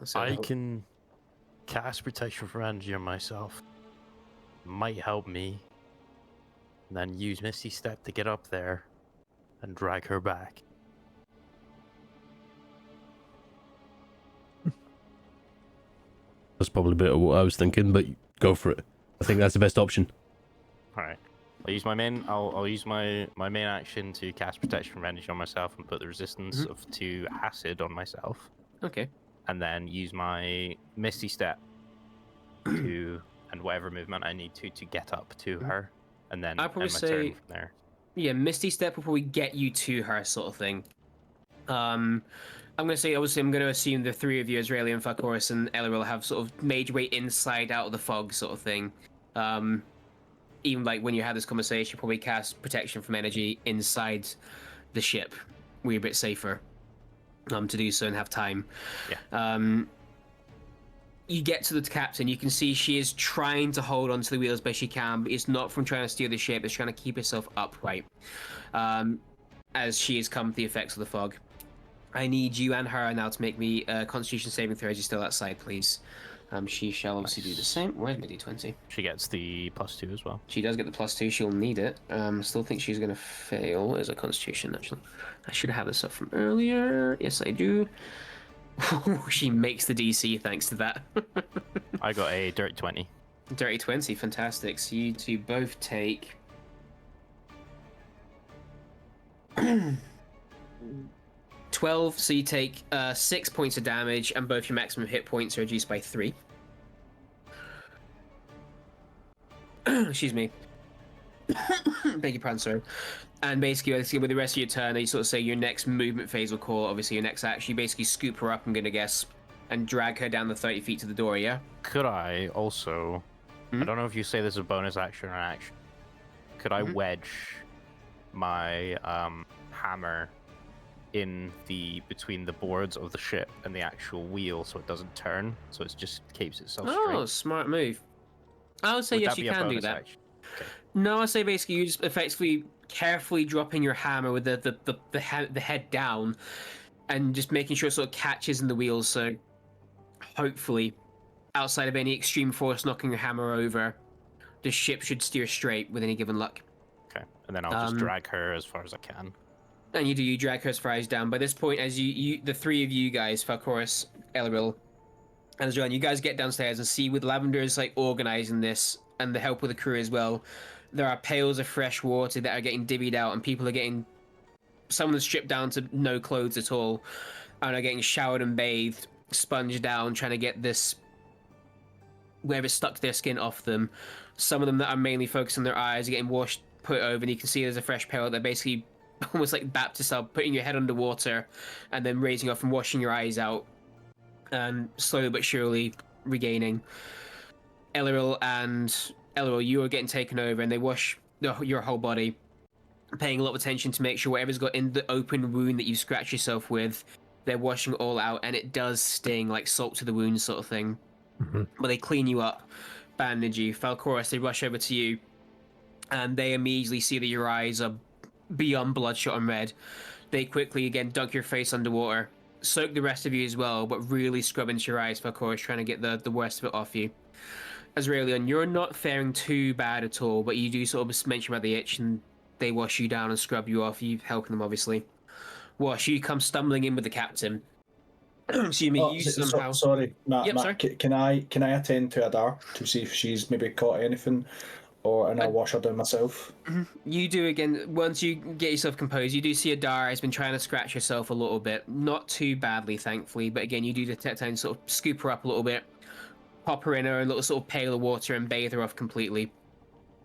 So, I can cast protection for Angie on myself. Might help me. and then use Misty Step to get up there and drag her back. That's probably a bit of what I was thinking, but go for it. I think that's the best option. All right. I'll use my main. I'll use my main action to cast Protection from Energy on myself and put the resistance to acid on myself, Okay. and then use my Misty Step to and whatever movement I need to get up to her, and then I'd probably end my say turn from there. Yeah, Misty Step will probably get you to her, sort of thing. I'm gonna say, obviously, I'm gonna assume the three of you, Azraeli and Falcoris and Elleril, have sort of made your way inside out of the fog, sort of thing. Even like when you had this conversation, you probably cast protection from energy inside the ship, where you're a bit safer to do so and have time. Yeah. You get to the captain, you can see she is trying to hold onto the wheel as best she can, but it's not from trying to steer the ship, it's trying to keep herself upright as she has come to the effects of the fog. I need you and her now to make me a Constitution saving throw as you're still outside, please. She shall obviously do the same. Where's my d20? She gets the +2 as well. She does get the +2, she'll need it. Still think she's going to fail as a Constitution, actually. I should have this up from earlier. Yes, I do. She makes the DC thanks to that. I got a dirty 20. Dirty 20, fantastic. So you two both take 12, so you take 6 points of damage, and both your maximum hit points are reduced by 3. Excuse me. Beg your pardon, sorry. And basically, with the rest of your turn, you sort of say your next movement phase will call, obviously your next action. You basically scoop her up, I'm going to guess, and drag her down the 30 feet to the door, yeah? Could I also... I don't know if you say this is a bonus action or an action. Could I wedge my hammer in between the boards of the ship and the actual wheel so it doesn't turn, so it just keeps itself straight? Oh, smart move. I would say Would yes, that you be a can do bonus that. action? Okay. No, I say basically you just effectively carefully dropping your hammer with the head down, and just making sure it sort of catches in the wheels. So hopefully, outside of any extreme force knocking your hammer over, the ship should steer straight with any given luck. Okay, and then I'll just drag her as far as I can. And you drag her as far as down. By this point, as you the three of you guys, Falcoris, Elleril, and Azrael, you guys get downstairs and see with Lavender's like organizing this and the help of the crew as well, there are pails of fresh water that are getting divvied out, and people are getting, some of them stripped down to no clothes at all, and are getting showered and bathed, sponged down, trying to get this, wherever stuck to their skin, off them. Some of them that are mainly focused on their eyes are getting washed, put over, and you can see there's a fresh pail. They're basically almost like Baptist style, putting your head underwater and then raising off and washing your eyes out, and slowly but surely regaining. Elleril, you are getting taken over, and they wash your whole body, paying a lot of attention to make sure whatever's got in the open wound that you scratched yourself with, they're washing it all out, and it does sting like salt to the wound sort of thing. But they clean you up, bandage you. Falcoris, they rush over to you, and they immediately see that your eyes are beyond bloodshot and red. They quickly again dunk your face underwater, soak the rest of you as well, but really scrub into your eyes, Falcoris, trying to get the worst of it off you. Azraelion, you're not faring too bad at all, but you do sort of mention about the itch, and they wash you down and scrub you off, you helping them obviously. Wash, you come stumbling in with the captain. Excuse me, you somehow... sorry, Matt, Yep, Matt, sorry. Can I attend to Adar to see if she's maybe caught anything, and I'll wash her down myself? You do again, once you get yourself composed, you do see Adar has been trying to scratch herself a little bit. Not too badly, thankfully, but again, you do detect her and sort of scoop her up a little bit, pop her in a little sort of pail of water and bathe her off completely.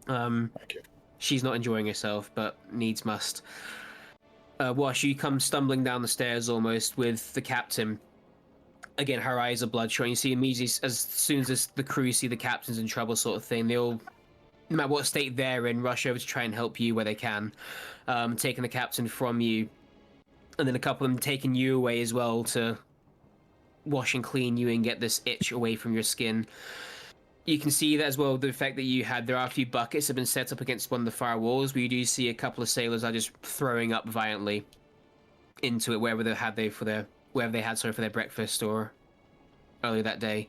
Thank you. She's not enjoying herself, but needs must. Wash, you come stumbling down the stairs almost with the captain. Again, her eyes are bloodshot. You see immediately, as soon as the crew see the captain's in trouble sort of thing, they all, no matter what state they're in, rush over to try and help you where they can, taking the captain from you. And then a couple of them taking you away as well to wash and clean you and get this itch away from your skin. You can see that as well, the fact that you had, there are a few buckets have been set up against one of the far walls, where you do see a couple of sailors are just throwing up violently into it wherever they had for their breakfast or earlier that day.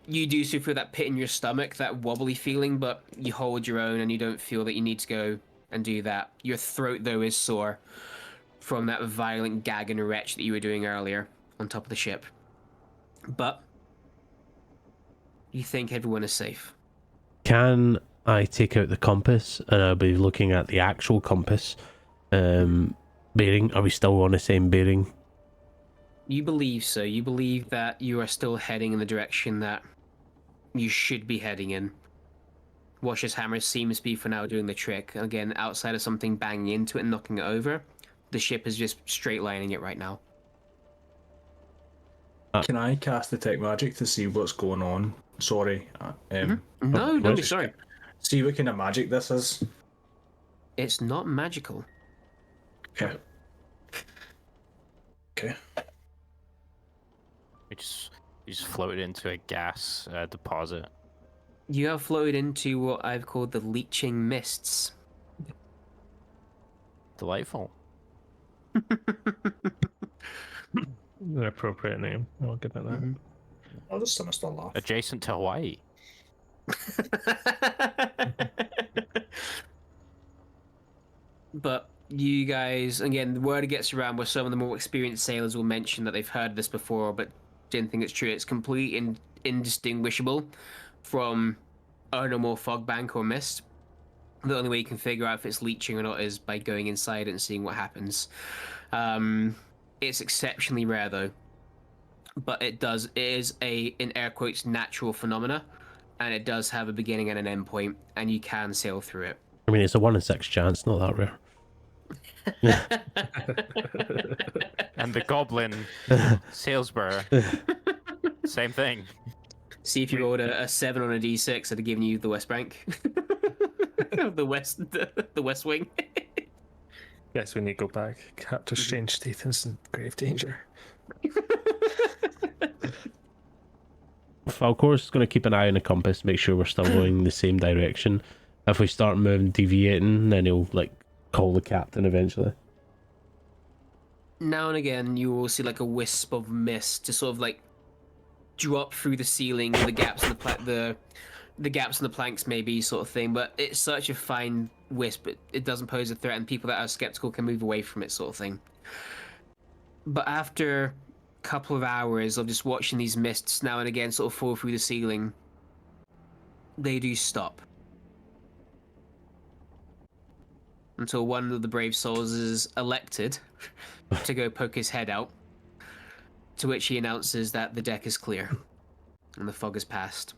You do still feel that pit in your stomach, that wobbly feeling, but you hold your own and you don't feel that you need to go and do that. Your throat, though, is sore from that violent gag and retch that you were doing earlier on top of the ship. But you think everyone is safe. Can I take out the compass and I'll be looking at the actual compass bearing? Are we still on the same bearing? You believe so. You believe that you are still heading in the direction that you should be heading in. Washer's hammer seems to be for now doing the trick. Again, outside of something banging into it and knocking it over, the ship is just straight lining it right now. Can I cast detect magic to see what's going on? Sorry. No, don't be sorry. See what kind of magic this is. It's not magical. Okay. Okay. You just floated into a gas deposit. You have floated into what I've called the leeching mists. Delightful. An appropriate name. I'll give it that. I'll just sinister laugh. Adjacent to Hawaii. But you guys, again, the word gets around where some of the more experienced sailors will mention that they've heard this before, but didn't think it's true. It's completely indistinguishable from a normal fog bank or mist. The only way you can figure out if it's leeching or not is by going inside it and seeing what happens. It's exceptionally rare though, but it is a, in air quotes, natural phenomena, and it does have a beginning and an end point, and you can sail through it. I mean, it's a 1 in 6 chance, not that rare. And the goblin salesbar. Same thing. See if you rolled a 7 on a d6, I'd have given you the West Bank. the West Wing. Yes, we need to go back. Captain Strange Statham's in grave danger. Falcor's going to keep an eye on the compass, make sure we're still going the same direction. If we start moving, deviating, then he'll like call the captain eventually. Now and again, you will see like a wisp of mist to sort of like drop through the ceiling, the gaps in the gaps in the planks, maybe sort of thing. But it's such a fine wisp; it doesn't pose a threat, and people that are skeptical can move away from it, sort of thing. But after a couple of hours of just watching these mists now and again sort of fall through the ceiling, they do stop. Until one of the brave souls is elected to go poke his head out, to which he announces that the deck is clear and the fog has passed.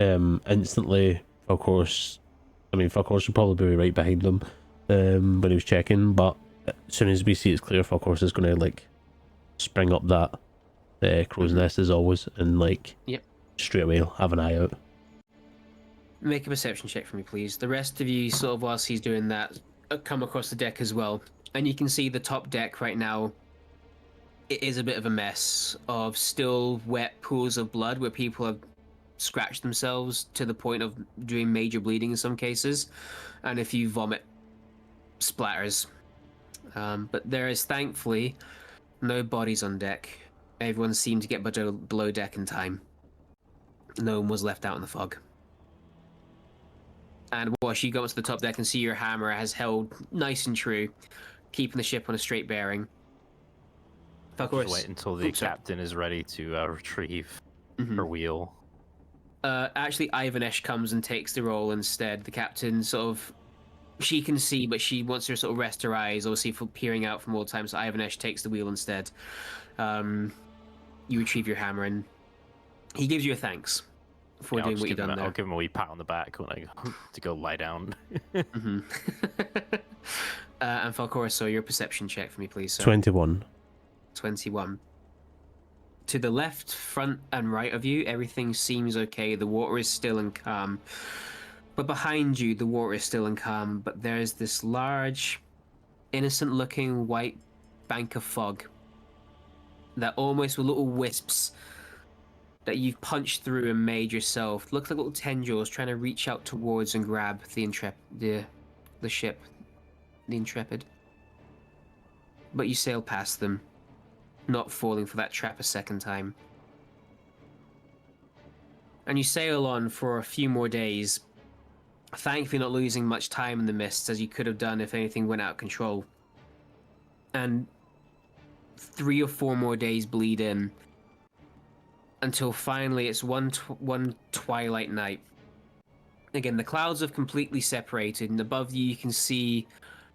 Instantly, Falcor's would probably be right behind them when he was checking, but as soon as we see it's clear, Falcor's is going to like spring up that crow's nest as always, and like straight away have an eye out. Make a perception check for me, please. The rest of you, sort of whilst he's doing that, come across the deck as well. And you can see the top deck right now, it is a bit of a mess of still wet pools of blood where people have scratched themselves to the point of doing major bleeding in some cases. And if you vomit, splatters. But there is thankfully no bodies on deck. Everyone seemed to get below deck in time. No one was left out in the fog. And once you go up to the top deck and see your hammer has held nice and true, keeping the ship on a straight bearing. Of course. Wait until the captain is ready to retrieve her wheel. Actually, Ivanesh comes and takes the role instead. The captain sort of, she can see, but she wants to sort of rest her eyes, obviously, for peering out from all the time. So Ivanesh takes the wheel instead. You retrieve your hammer, and he gives you a thanks for doing what you've done there. I'll give him a wee pat on the back when I go to go lie down. And Falcora, so your perception check for me, please. Sir. 21. 21. To the left, front, and right of you, everything seems okay. The water is still and calm. But behind you, the water is still and calm. But there's this large, innocent-looking white bank of fog that almost with little wisps that you've punched through and made yourself. Looks like little tendrils trying to reach out towards and grab the ship, the Intrepid. But you sail past them, not falling for that trap a second time. And you sail on for a few more days, thankfully not losing much time in the mists as you could have done if anything went out of control. And 3 or 4 more days bleed in until finally it's one twilight night. Again, the clouds have completely separated, and above you can see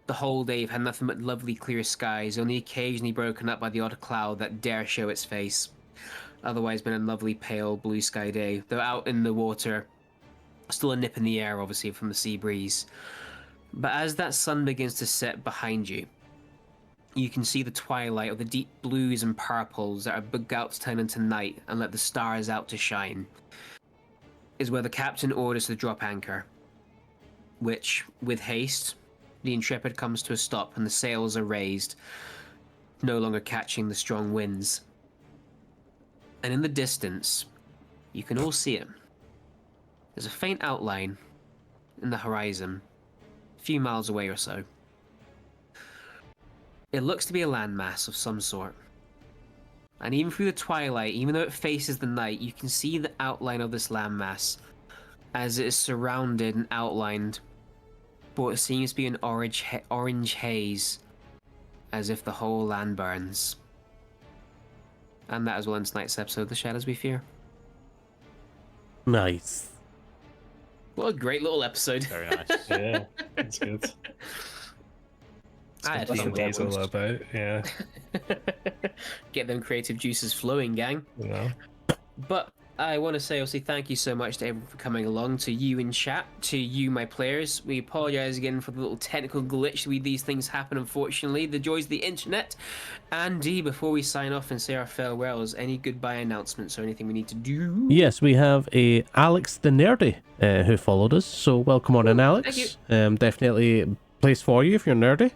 the whole day you've had nothing but lovely clear skies, only occasionally broken up by the odd cloud that dare show its face. Otherwise been a lovely pale blue sky day, though out in the water, still a nip in the air obviously from the sea breeze. But as that sun begins to set behind you, you can see the twilight of the deep blues and purples that are about to turn into night and let the stars out to shine, is where the captain orders to drop anchor, which, with haste, the Intrepid comes to a stop and the sails are raised, no longer catching the strong winds. And in the distance, you can all see it. There's a faint outline in the horizon, a few miles away or so. It looks to be a landmass of some sort. And even through the twilight, even though it faces the night, you can see the outline of this landmass as it is surrounded and outlined by what seems to be an orange haze, as if the whole land burns. And that as well ends tonight's episode of The Shadows We Fear. Nice. What a great little episode. Very nice. Yeah, that's good. I had That's fun what with it's that all one. about. Yeah, Get them creative juices flowing, gang. you know. But I want to say, obviously, thank you so much to everyone for coming along, to you in chat, to you, my players. We apologize again for the little technical glitch. These things happen, unfortunately. The joys of the internet. Andy, before we sign off and say our farewells, any goodbye announcements or anything we need to do? Yes, we have a Alex the Nerdy who followed us. So welcome on in, Alex. Definitely place for you if you're nerdy.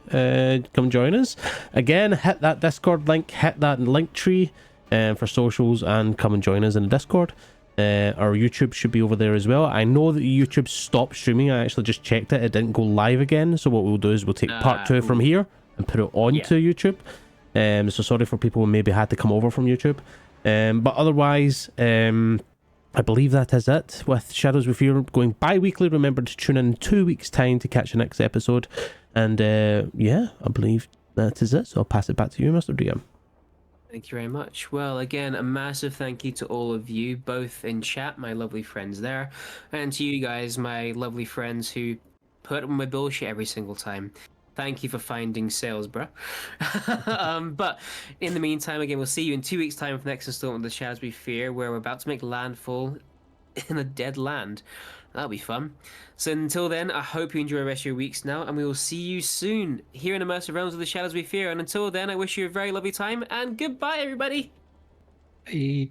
Come join us. Again, hit that Discord link, hit that link tree for socials, and come and join us in the Discord. Our YouTube should be over there as well. I know that YouTube stopped streaming. I actually just checked it. It didn't go live again. So what we'll do is we'll take part 2 from here and put it onto YouTube. So sorry for people who maybe had to come over from YouTube. But otherwise, I believe that is it with Shadows We Fear going bi-weekly. Remember to tune in 2 weeks' time to catch the next episode. And yeah, I believe that is it. So I'll pass it back to you, Mr. DM. Thank you very much. Well, again, a massive thank you to all of you, both in chat, my lovely friends there, and to you guys, my lovely friends who put up with my bullshit every single time. Thank you for finding sales, bruh. But in the meantime, again, we'll see you in 2 weeks' time for the next installment of The Shadows We Fear, where we're about to make landfall in a dead land. That'll be fun. So until then, I hope you enjoy the rest of your weeks now, and we will see you soon here in Immersive Realms of The Shadows We Fear. And until then, I wish you a very lovely time, and goodbye, everybody! Bye.